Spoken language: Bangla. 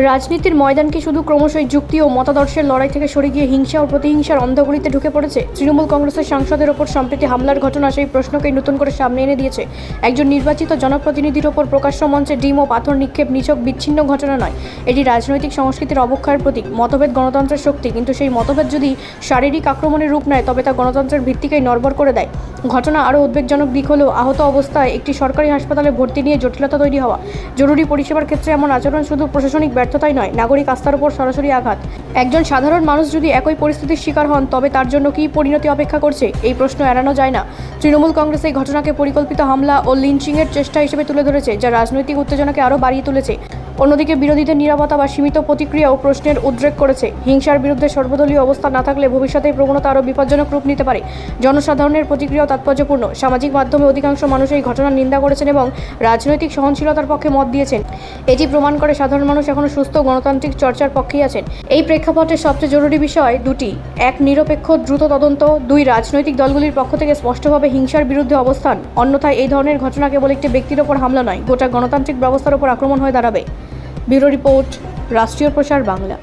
রাজনীতির ময়দান কি শুধু ক্রমশই যুক্তি ও মতাদর্শের লড়াই থেকে সরে গিয়ে হিংসা ও প্রতিহিংসার অন্ধগলিতে ঢুকে পড়েছে? তৃণমূল কংগ্রেসের সাংসদের ওপর সম্প্রতি হামলার ঘটনা সেই প্রশ্নকেই নতুন করে সামনে এনে দিয়েছে। একজন নির্বাচিত জনপ্রতিনিধির ওপর প্রকাশ্য মঞ্চে ডিম ও পাথর নিক্ষেপ নিছক বিচ্ছিন্ন ঘটনা নয়, এটি রাজনৈতিক সংস্কৃতির অবক্ষয়ের প্রতীক। মতভেদ গণতন্ত্রের শক্তি, কিন্তু সেই মতভেদ যদি শারীরিক আক্রমণের রূপ নেয় তবে তা গণতন্ত্রের ভিত্তিকেই নড়বড় করে দেয়। ঘটনা আরও উদ্বেগজনক দিক হলো আহত অবস্থায় একটি সরকারি হাসপাতালে ভর্তি নিয়ে জটিলতা তৈরি হওয়া। জরুরি পরিষেবার ক্ষেত্রে এমন আচরণ শুধু প্রশাসনিক ব্যর্থতাই নয়, নাগরিক আস্থার উপর সরাসরি আঘাত। একজন সাধারণ মানুষ যদি একই পরিস্থিতির শিকার হন তবে তার জন্য কী পরিণতি অপেক্ষা করছে, এই প্রশ্ন এড়ানো যায় না। তৃণমূল কংগ্রেস এই ঘটনাকে পরিকল্পিত হামলা ও লিঞ্চিংয়ের চেষ্টা হিসেবে তুলে ধরেছে, যা রাজনৈতিক উত্তেজনাকে আরও বাড়িয়ে তুলেছে। অন্যদিকে বিরোধীদের নীরবতা বা সীমিত প্রতিক্রিয়াও প্রশ্নের উদ্রেক করেছে। হিংসার বিরুদ্ধে সর্বদলীয় অবস্থা না থাকলে ভবিষ্যতে এই প্রবণতা আরও বিপজ্জনক রূপ নিতে পারে। জনসাধারণের প্রতিক্রিয়াও তাৎপর্যপূর্ণ। সামাজিক মাধ্যমে অধিকাংশ মানুষ এই ঘটনার নিন্দা করেছেন এবং রাজনৈতিক সহনশীলতার পক্ষে মত দিয়েছেন। এটি প্রমাণ করে সাধারণ মানুষ এখনও সুস্থ গণতান্ত্রিক চর্চার পক্ষেই আছেন। এই প্রেক্ষাপটে সবচেয়ে জরুরি বিষয় দুটি: এক, নিরপেক্ষ দ্রুত তদন্ত; দুই, রাজনৈতিক দলগুলির পক্ষ থেকে স্পষ্টভাবে হিংসার বিরুদ্ধে অবস্থান। অন্যথায় এই ধরনের ঘটনা কেবল একটি ব্যক্তির ওপর হামলা নয়, গোটা গণতান্ত্রিক ব্যবস্থার ওপর আক্রমণ হয়ে দাঁড়াবে। ব্যুরো রিপোর্ট, রাষ্ট্রীয় প্রসার বাংলা।